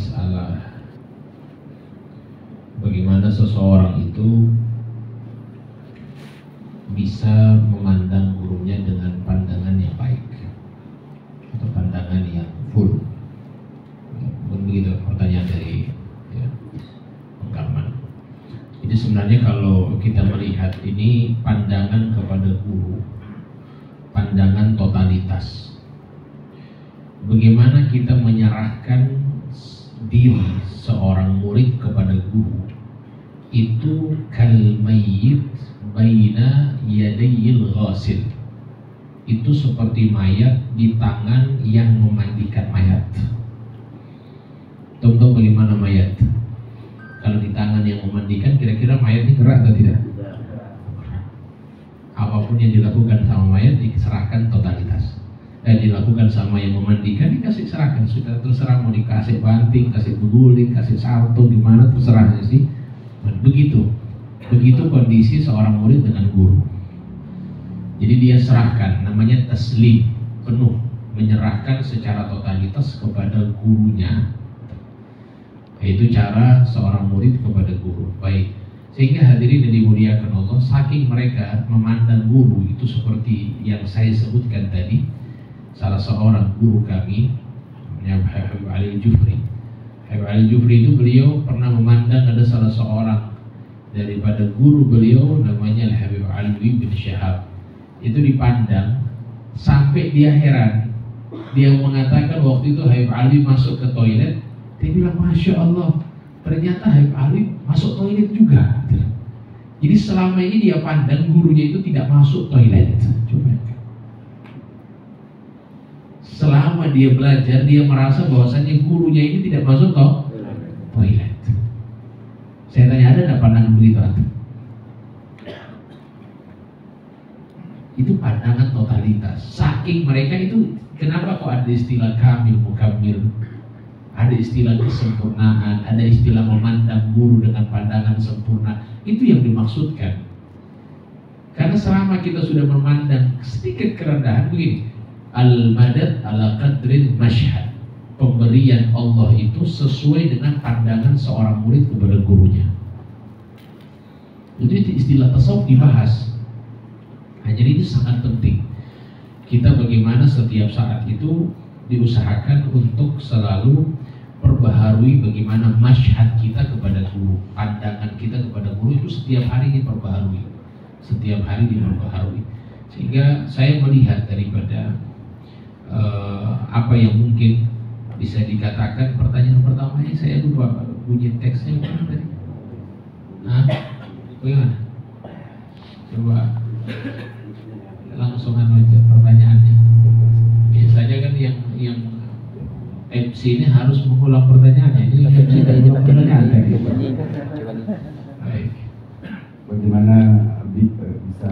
masalah bagaimana seseorang itu bisa memandang gurunya dengan pandangan yang baik atau pandangan yang full. Begitu pertanyaan dari Bang Karman. Jadi sebenarnya kalau kita melihat ini pandangan kepada guru, pandangan totalitas. Bagaimana kita menyerahkan diri seorang murid kepada guru itu kal mayyit baina yadayil ghasil. Itu seperti mayat di tangan yang memandikan mayat. Tahu bagaimana mayat? Kalau di tangan yang memandikan, kira-kira mayat ini gerak atau tidak? Apapun yang dilakukan sama mayat diserahkan totalitas. Dilakukan sama yang memandikan dikasih serahkan, sudah terserah mau dikasih banting, kasih beguling, kasih salto, gimana terserahnya sih. Begitu kondisi seorang murid dengan guru. Jadi dia serahkan, namanya taslim, penuh, menyerahkan secara totalitas kepada gurunya. Itu cara seorang murid kepada guru. Baik, sehingga hadirin yang dimuliakan Allah, saking mereka memandang guru itu seperti yang saya sebutkan tadi. Salah seorang guru kami namanya Habib Ali Jufri. Habib Ali Jufri itu beliau pernah memandang ada salah seorang daripada guru beliau namanya Habib Ali bin Syahab. Itu dipandang sampai dia heran. Dia mengatakan waktu itu Habib Ali masuk ke toilet, dia bilang Masya Allah, ternyata Habib Ali masuk toilet juga. Jadi selama ini dia pandang gurunya itu tidak masuk toilet. Coba. Selama dia belajar, dia merasa bahwasannya gurunya ini tidak masuk toilet. Saya tanya, ada nggak pandangan begitu? Itu pandangan totalitas. Saking mereka itu, kenapa kok ada istilah kamil, mukamil, ada istilah kesempurnaan, ada istilah memandang guru dengan pandangan sempurna. Itu yang dimaksudkan. Karena selama kita sudah memandang sedikit kerendahan begini, al-madad ala qadrin mashhad, pemberian Allah itu sesuai dengan pandangan seorang murid kepada gurunya. Itu istilah tasawuf dibahas. Nah, jadi itu sangat penting. Kita bagaimana setiap saat itu diusahakan untuk selalu perbaharui bagaimana masyhad kita kepada guru, pandangan kita kepada guru itu setiap hari diperbaharui, setiap hari diperbaharui. Sehingga saya melihat daripada apa yang mungkin bisa dikatakan, pertanyaan pertamanya saya lupa bunyi teksnya mana tadi? Nah, bagaimana? Coba langsung aja pertanyaannya. Biasanya kan yang MC ini harus mengulang pertanyaannya. Ini MC dari pertanyaan tadi. Baik. Bagaimana bisa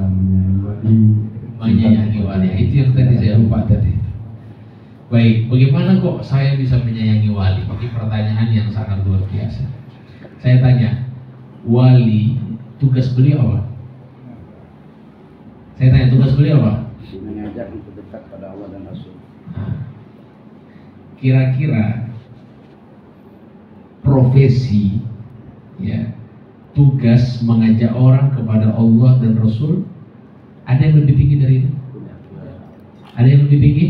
menyayangi wali? Itu yang tadi saya lupa tadi. Baik, bagaimana kok saya bisa menyayangi wali? Ini pertanyaan yang sangat luar biasa. Saya tanya, wali tugas beliau apa? Saya tanya, tugas beliau apa? Mengajak untuk dekat pada Allah dan Rasul. Kira-kira profesi, ya, tugas mengajak orang kepada Allah dan Rasul, ada yang lebih tinggi dari itu? Ada yang lebih tinggi?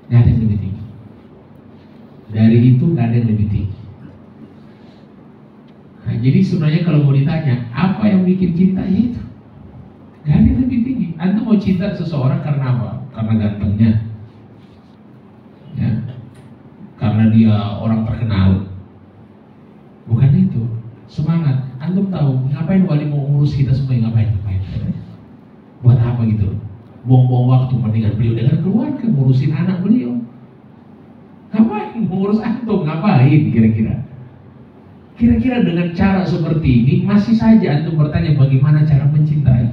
Nggak ada yang lebih tinggi. Dari itu nggak ada yang lebih tinggi. Nah, jadi sebenarnya kalau mau ditanya apa yang bikin cinta, ya itu nggak ada yang lebih tinggi. Anda mau cinta seseorang karena apa? Karena gantengnya, ya, karena dia orang terkenal, bukan itu. Semangat. Antum tahu ngapain wali mau ngurus kita semua? Ngapain? Buat apa gitu? Buang-buang waktu mendingan beliau dengan keluarga, ngurusin anak beliau. Ngapain mengurus antum? Ngapain kira-kira? Kira-kira dengan cara seperti ini masih saja antum bertanya bagaimana cara mencintai.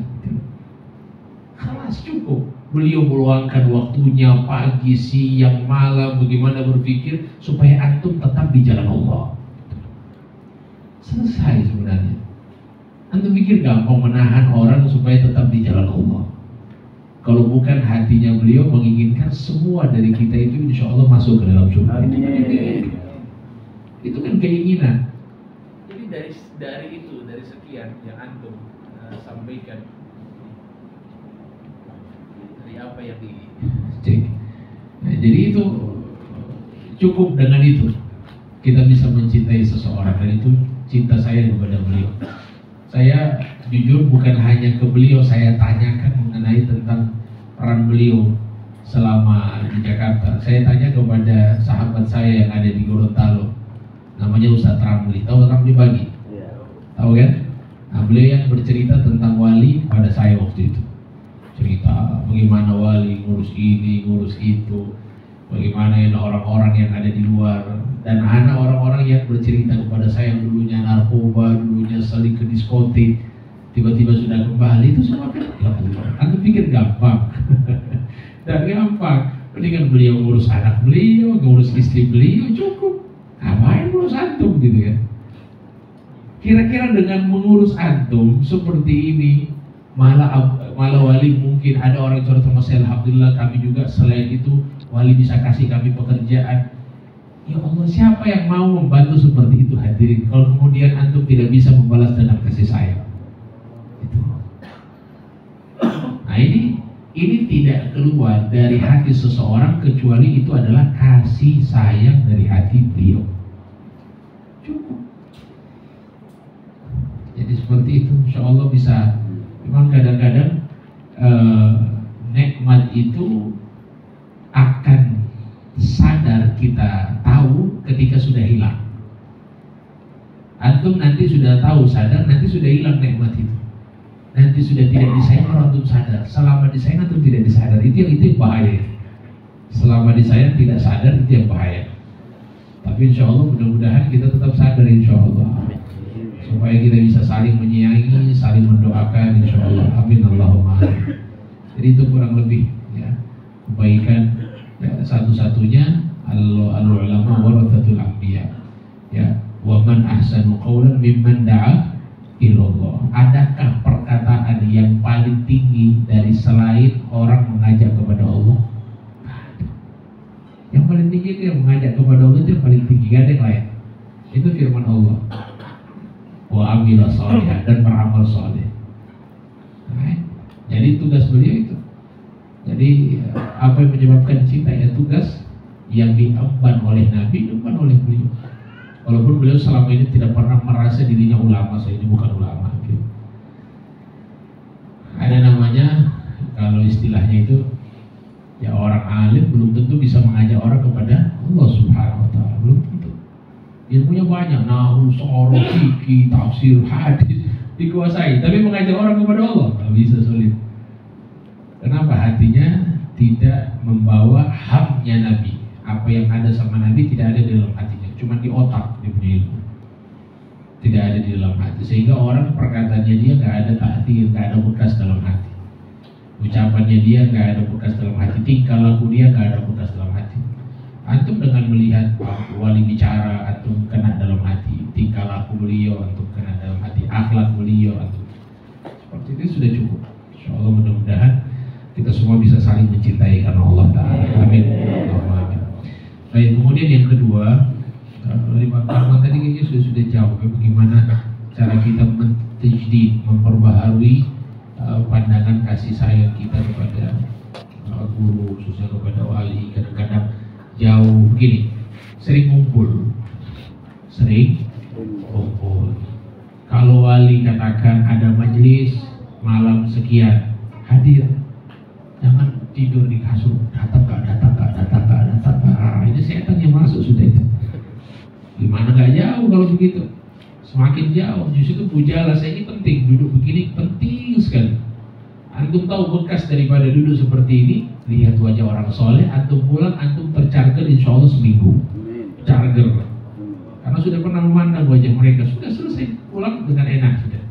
Kelas cukup. Beliau meluangkan waktunya pagi, siang, malam, bagaimana berpikir supaya antum tetap di jalan Allah. Selesai sebenarnya. Antum pikir gampang menahan orang supaya tetap di jalan Allah? Kalau bukan hatinya beliau menginginkan semua dari kita itu insya Allah masuk ke dalam surga. Itu kan keinginan. Jadi dari sekian yang antum sampaikan, dari apa yang dicek. Nah, jadi itu cukup dengan itu kita bisa mencintai seseorang, dan itu cinta saya kepada beliau. Saya jujur bukan hanya ke beliau, saya tanyakan mengenai tentang peran beliau selama di Jakarta. Saya tanya kepada sahabat saya yang ada di Gorontalo, namanya Ustadz Ramli. Tahu Ramli Bagi? Tahu kan? Nah, beliau yang bercerita tentang wali pada saya waktu itu. Cerita bagaimana wali ngurus ini, ngurus itu, bagaimana orang-orang yang ada di luar, dan anak orang-orang yang bercerita kepada saya yang dulunya narkoba, dulunya seling ke diskotik, tiba-tiba sudah kembali. Itu semua kan ya Allah. Anda pikir gampang? Dan gampang. Mendingan beliau ngurus anak beliau, ngurus istri beliau, cukup. Ngapain ngurus antum gitu ya? Kira-kira dengan mengurus antum seperti ini, malah wali mungkin ada orang curhat sama saya, alhamdulillah kami juga selain itu wali bisa kasih kami pekerjaan. Ya Allah, siapa yang mau membantu seperti itu hadirin? Kalau kemudian antum tidak bisa membalas dengan kasih sayang, itu. Nah ini tidak keluar dari hati seseorang kecuali itu adalah kasih sayang dari hati beliau. Cukup. Jadi seperti itu, insya Allah bisa. Memang kadang-kadang nikmat itu akan sadar kita tahu ketika sudah hilang. Antum nanti sudah tahu, sadar, nanti sudah hilang nikmat itu. Nanti sudah tidak disayang kalau antum sadar. Selama disayang antum tidak disadar, itu yang bahaya. Selama disayang tidak sadar, itu yang bahaya. Tapi insya Allah mudah-mudahan kita tetap sadar insya Allah, supaya kita bisa saling menyayangi, saling mendoakan insya Allah. Amin Allahumma amin. Jadi itu kurang lebih ya kebaikan. Ya, satu-satunya al-ulama warathatul anbiya. Ya, wa man ahsanu qawlan mimman da'a ilallah. Adakah perkataan yang paling tinggi dari selain orang mengajak kepada Allah? Yang paling tinggi itu yang mengajak kepada Allah, itu yang paling tinggi, gak ada yang lain. Itu firman Allah. Wa amila shalihah, dan beramal saleh. Nah, jadi tugas beliau itu. Jadi apa yang menyebabkan cinta ya tugas yang diemban oleh Nabi, diemban oleh beliau. Walaupun beliau selama ini tidak pernah merasa dirinya ulama, saya ini bukan ulama. Gitu. Ada namanya, kalau istilahnya itu ya orang alim belum tentu bisa mengajak orang kepada Allah Subhanahu Wa Taala, belum tentu. Ilmunya banyak, nahu, sorok, fikih, tafsir, hadis dikuasai, tapi mengajak orang kepada Allah nggak bisa, sulit. Kenapa? Hatinya tidak membawa hamnya Nabi. Apa yang ada sama Nabi tidak ada di dalam hatinya, cuma di otak dia punya ilmu. Tidak ada di dalam hati, sehingga orang perkataannya dia nggak ada ta'thir, nggak ada bekas dalam hati. Ucapannya dia nggak ada bekas dalam hati, tingkah laku dia nggak ada bekas dalam hati. Antum dengan melihat wali bicara, antum kena dalam hati. Tingkah laku beliau, antum kena dalam hati. Akhlak beliau, antum. Seperti itu sudah cukup. Insya Allah mudah-mudahan kita semua bisa saling mencintai karena Allah Ta'ala. Amin. Amin. Baik, kemudian yang kedua, pertama tadi kayaknya sudah jauh bagaimana cara kita mentajdid, memperbaharui pandangan kasih sayang kita kepada guru, khususnya kepada wali. Kadang-kadang jauh begini, sering ngumpul. Kalau wali katakan ada majelis malam sekian, hadir. Jangan tidur di kasur, datang. Ini setan yang masuk sudah itu. Gimana nggak jauh kalau begitu? Semakin jauh, justru itu pujalah saya ini penting. Duduk begini penting sekali. Antum tahu bekas daripada duduk seperti ini, lihat wajah orang soleh, antum pulang, antum tercharger insya Allah seminggu. Charger. Karena sudah pernah memandang wajah mereka, sudah selesai, pulang dengan enak sudah.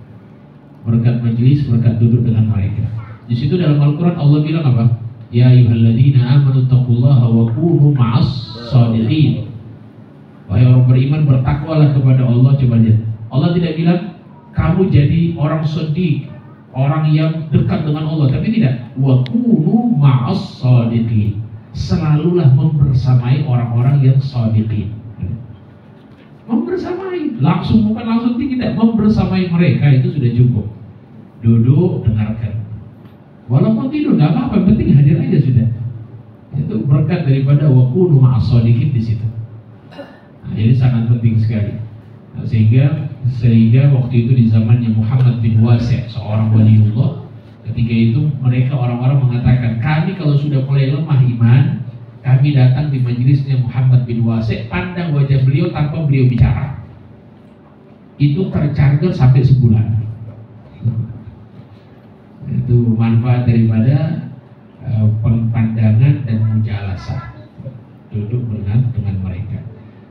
Berkat majelis, berkat duduk dengan mereka. Di situ dalam Al-Quran Allah bilang apa? Ya ayyuhalladzina amanu taqullaha wa kunu ma'as shadiqin. Wahai orang beriman, bertakwalah kepada Allah. Coba lihat, Allah tidak bilang kamu jadi orang shadiq, orang yang dekat dengan Allah, tapi tidak. Wa kunu ma'as shadiqin. Selalulah membersamai orang-orang yang shadiqin. Membersamai, bukan langsung tidak, membersamai mereka itu sudah cukup. Duduk, dengarkan. Walaupun tidur nggak apa-apa, yang penting hadir aja sudah. Itu berkat daripada wa kunu ma'as shadiqin di situ. Nah, ini sangat penting sekali. Nah, sehingga waktu itu di zamannya Muhammad bin Wasi', seorang waliullah, ketika itu mereka orang-orang mengatakan, kami kalau sudah mulai lemah iman, kami datang di majelisnya Muhammad bin Wasi', pandang wajah beliau tanpa beliau bicara. Itu tercharger sampai sebulan. Itu manfaat daripada pandangan dan mujalasah, duduk dengan mereka.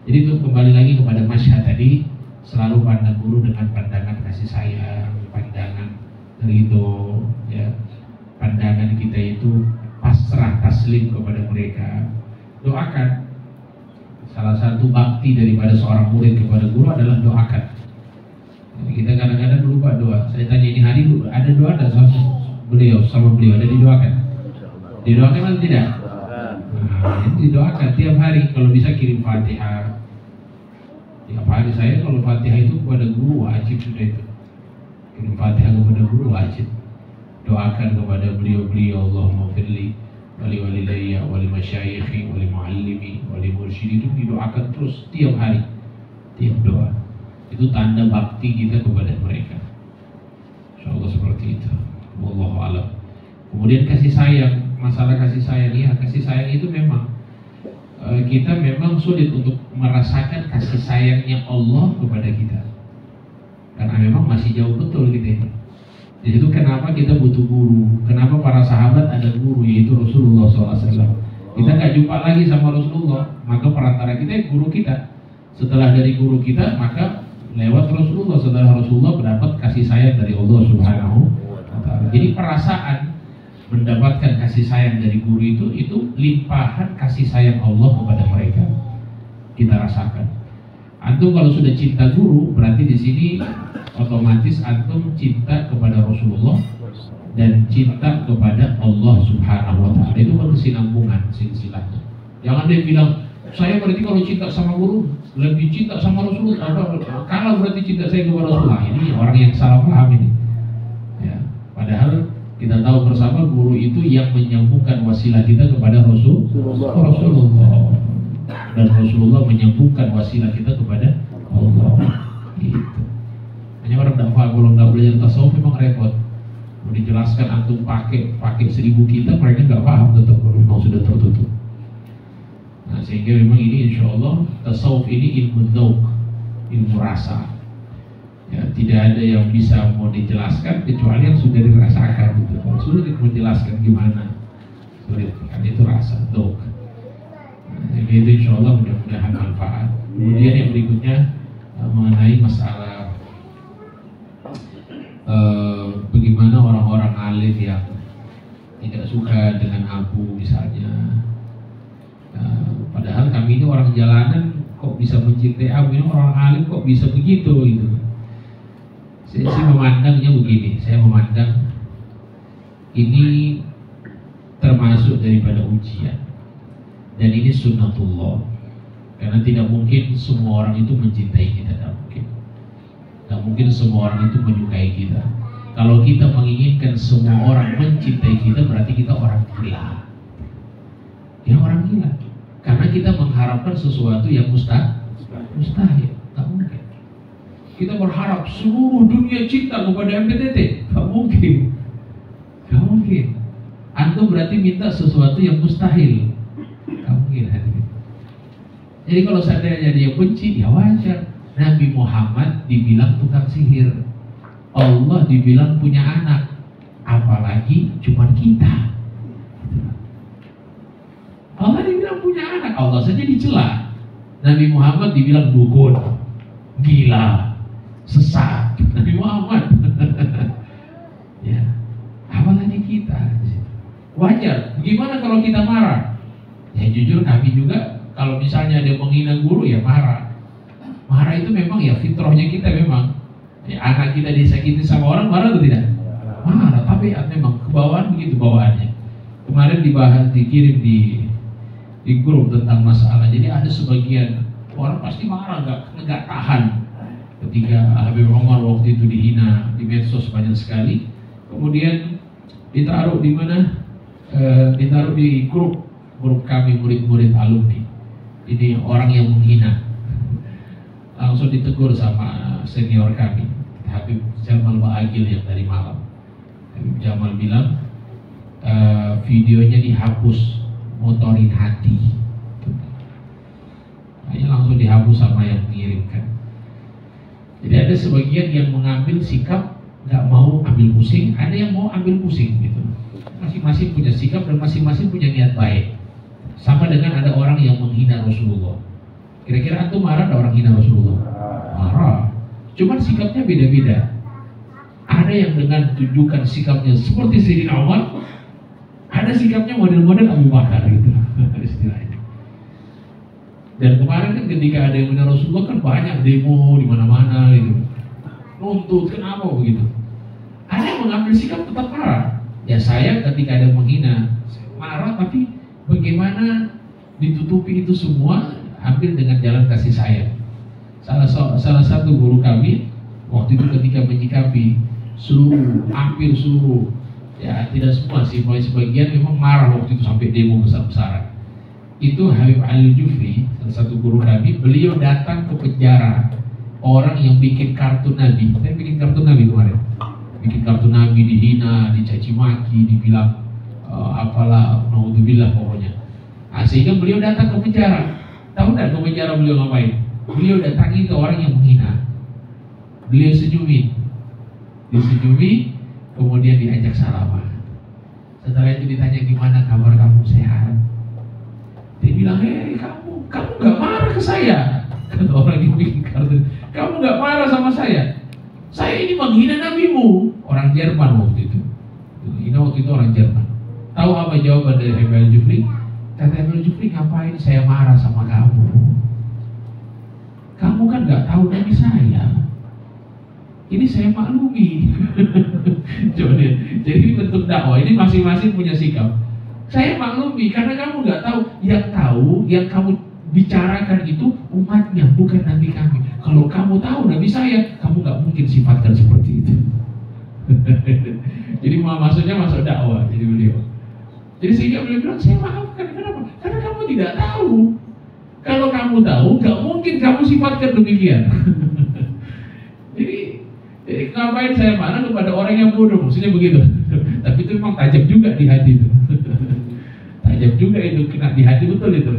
Jadi itu kembali lagi kepada masyhad tadi, selalu pandang guru dengan pandangan kasih sayang, pandangan ridho, ya, pandangan kita itu pasrah taslim kepada mereka. Doakan. Salah satu bakti daripada seorang murid kepada guru adalah doakan. Jadi kita kadang-kadang lupa doa. Saya tanya ini hari ada doa ada sama beliau ada didoakan. Didoakan atau tidak? Nah, itu didoakan tiap hari. Kalau bisa kirim Fatihah. Tiap hari saya kalau Fatihah itu kepada guru wajib sudah itu. Kirim Fatihah kepada guru wajib. Doakan kepada beliau-beliau, Allahumma firli wali walidayya wali masyayikhi wali muallimi wali mursyidi, itu didoakan terus tiap hari, tiap doa. Itu tanda bakti kita kepada mereka. Insyaallah seperti itu. Wallahu a'lam. Kemudian kasih sayang, masalah kasih sayang, ya kasih sayang itu memang kita memang sulit untuk merasakan kasih sayangnya Allah kepada kita, karena memang masih jauh betul kita ini. Jadi itu kenapa kita butuh guru, kenapa para sahabat ada guru, yaitu Rasulullah SAW. Kita nggak jumpa lagi sama Rasulullah, maka perantara kita guru kita. Setelah dari guru kita, maka lewat Rasulullah. Setelah Rasulullah mendapat kasih sayang dari Allah Subhanahu wa Ta'ala. Jadi perasaan mendapatkan kasih sayang dari guru itu limpahan kasih sayang Allah kepada mereka. Kita rasakan. Antum kalau sudah cinta guru, berarti di sini otomatis antum cinta kepada Rasulullah dan cinta kepada Allah Subhanahu wa Ta'ala. Itu berkesinambungan silsilahnya. Jangan dia bilang, saya berarti kalau cinta sama guru lebih cinta sama Rasulullah. Kalau berarti cinta saya kepada Rasulullah, ini orang yang salah paham ini. Ya, padahal kita tahu bersama guru itu yang menyambungkan wasilah kita kepada Rasulullah. Dan Rasulullah menyambungkan wasilah kita kepada Allah. Gitu. Hanya orang tidak paham, kalau nggak belajar tasawuf memang repot. Mau dijelaskan antum pakai 1000 kita, mereka nggak paham tetap kalau memang sudah tertutup. Nah, sehingga memang ini insya Allah tasawuf ini ilmu dzauq, ilmu rasa. Ya, tidak ada yang bisa mau dijelaskan kecuali yang sudah dirasakan. Gitu. Kalau sulit menjelaskan gimana, sulit kan, itu rasa dzauq. Nah, itu insya Allah mudah-mudahan manfaat. Kemudian yang berikutnya mengenai masalah bagaimana orang-orang alim yang tidak suka dengan abu misalnya. Padahal kami ini orang jalanan kok bisa mencintai abu, ini orang alim kok bisa begitu gitu. Saya memandangnya begini, saya memandang ini termasuk daripada ujian dan ini sunnatullah, karena tidak mungkin semua orang itu mencintai kita, tidak mungkin. Tidak mungkin semua orang itu menyukai kita. Kalau kita menginginkan semua orang mencintai kita, berarti kita orang gila. Ya orang gila. Karena kita mengharapkan sesuatu yang mustahil. Tak mungkin. Kita berharap seluruh dunia cinta kepada MPTT. Tak mungkin. Tak mungkin. Antum berarti minta sesuatu yang mustahil. Tak mungkin hadirin. Jadi kalau seandainya dia benci, ya wajar. Nabi Muhammad dibilang tukang sihir, Allah dibilang punya anak, apalagi cuma kita. Allah dibilang punya anak, Allah saja dicela. Nabi Muhammad dibilang dukun, gila, sesat. Nabi Muhammad. Ya, apalagi kita. Wajar. Gimana kalau kita marah? Ya jujur kami juga, kalau misalnya ada menghina guru ya marah. Marah itu memang ya fitrahnya kita memang. Ya, anak kita disakiti sama orang marah atau tidak? marah, tabiat memang kebawaan begitu bawaannya. Kemarin dibahas, dikirim di grup tentang masalah. Jadi ada sebagian orang pasti marah, nggak tahan ketika Habib Omar waktu itu dihina di medsos banyak sekali. Kemudian ditaruh di mana? Ditaruh di grup kami murid-murid alumni. Ini orang yang menghina. Langsung ditegur sama senior kami, Habib Jamal Ba'agil yang dari Malang. Habib Jamal bilang videonya dihapus, motorin hati. Hanya langsung dihapus sama yang mengirimkan. Jadi ada sebagian yang mengambil sikap nggak mau ambil pusing, ada yang mau ambil pusing gitu. Masing-masing punya sikap dan masing-masing punya niat baik. Sama dengan ada orang yang menghina Rasulullah. Kira-kira antum marah ada orang hina Rasulullah? Marah. Cuman sikapnya beda-beda. Ada yang dengan tunjukkan sikapnya seperti Sayyidina Umar, ada sikapnya model-model Abu Bakar gitu istilahnya. Dan kemarin kan ketika ada yang menghina Rasulullah kan banyak demo di mana-mana gitu. Nuntut, kenapa begitu? Ada yang mengambil sikap tetap marah. Ya saya ketika ada yang menghina, saya marah, tapi bagaimana ditutupi itu semua, ambil dengan jalan kasih sayang. Salah satu guru kami waktu itu ketika menyikapi hampir seluruh, ya tidak semua sih, mulai sebagian memang marah waktu itu sampai demo besar-besaran. Itu Habib Ali Jufri, salah satu guru kami, beliau datang ke penjara orang yang bikin kartun Nabi. Saya bikin kartun Nabi kemarin, bikin kartun Nabi, dihina, dicaci maki, dibilang apalah, naudzubillah pokoknya. Nah, sehingga beliau datang ke penjara. Tahu nggak ke penjara beliau ngapain? Beliau datangi ke orang yang menghina. Beliau senyumin, disenyumi, kemudian diajak salaman. Setelah itu ditanya, gimana kabar kamu, sehat? Dia bilang, kamu nggak marah ke saya? Kata orang yang bikin kartun, kamu nggak marah sama saya? Saya ini menghina nabimu. Orang Jerman waktu itu. Menghina waktu itu orang Jerman. Tahu apa jawaban dari Habib Jufri? Kata Habib Jufri, ngapain saya marah sama kamu? Kamu kan nggak tahu nabi saya. Ini saya maklumi. Coba deh. Jadi bentuk dakwah ini masing-masing punya sikap. Saya maklumi karena kamu nggak tahu. Yang kamu bicarakan itu umatnya, bukan nabi kami. Kalau kamu tahu nabi saya, kamu nggak mungkin sifatkan seperti itu. Jadi maksudnya masuk dakwah. Jadi beliau. Jadi sehingga beliau bilang, saya maafkan. Kenapa? Karena kamu tidak tahu. Kalau kamu tahu, nggak mungkin kamu sifatkan demikian. Jadi ngapain saya marah kepada orang yang bodoh? Maksudnya begitu. Tapi itu memang tajam juga di hati itu. Tajam juga itu, kena di hati betul itu.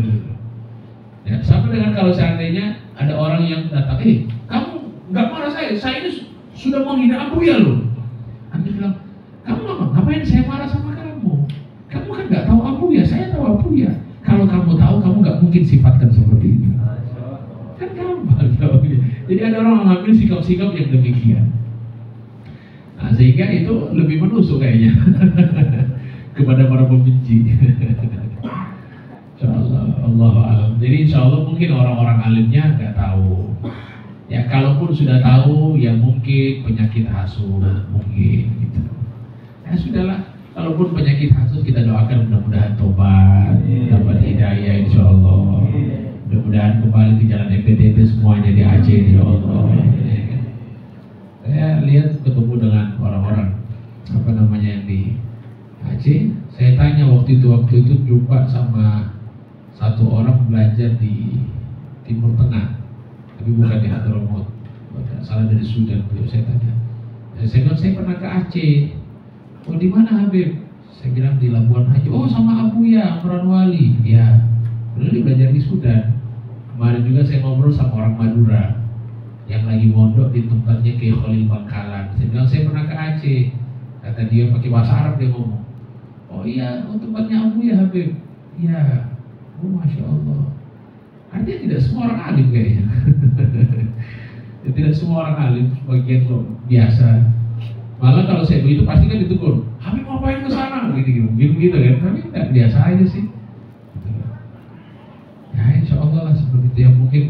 Ya, sama dengan kalau seandainya ada orang yang datang, kamu nggak marah saya ini sudah menghina Abu ya loh. Anda bilang, kamu ngapain saya marah sama kamu? Kamu kan nggak tahu Abu ya, saya tahu Abu ya. Kalau kamu tahu, kamu nggak mungkin sifatkan seperti itu. Kan gampang. Jadi ada orang mengambil sikap-sikap yang demikian. Nah, sehingga itu lebih menusuk kayaknya kepada para pembenci. Insyaallah, Allah alam. Jadi insyaallah mungkin orang-orang alimnya nggak tahu. Ya kalaupun sudah tahu, ya mungkin penyakit hasud, mungkin gitu. Ya sudahlah. Kalaupun penyakit hasud, kita doakan mudah-mudahan tobat, dapat hidayah insyaallah. Mudah-mudahan kembali ke jalan MPTP semuanya di Aceh insyaallah. Saya lihat ketemu dengan orang-orang yang di Aceh. Saya tanya waktu itu jumpa sama satu orang belajar di Timur Tengah, tapi bukan di Hadramaut, salah dari Sudan. Saya tanya, saya bilang saya pernah ke Aceh. Oh di mana Habib? Saya bilang di Labuan Haji. Oh sama Abu ya, Amran Wali. Ya, beliau belajar di Sudan. Kemarin juga saya ngobrol sama orang Madura yang lagi mondok di tempatnya Kiai Khalil Bangkalan. Saya bilang saya pernah ke Aceh. Kata dia pakai bahasa Arab, dia ngomong, oh iya, oh tempatnya Abu ya Habib. Ya, oh masya Allah. Artinya tidak semua orang alim kayaknya. Tidak semua orang alim, sebagian kok biasa. Malah kalau saya begitu pasti kan ditegur, Habib ngapain ke sana? Gitu kan? Tapi tidak, biasa aja sih. Ya insya Allah lah seperti itu. Yang mungkin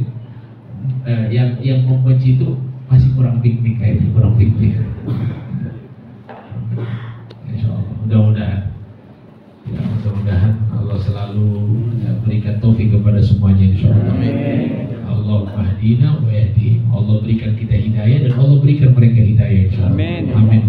yang membenci itu masih kurang piknik kayaknya, kurang piknik. Insya Allah. Mudah-mudahan. Ya, mudah-mudahan Allah selalu berikan taufik kepada semuanya insya Allah. Allahumma hdina wa yahdihim. Allah berikan kita hidayah dan Allah berikan mereka hidayah insya Allah. Amin.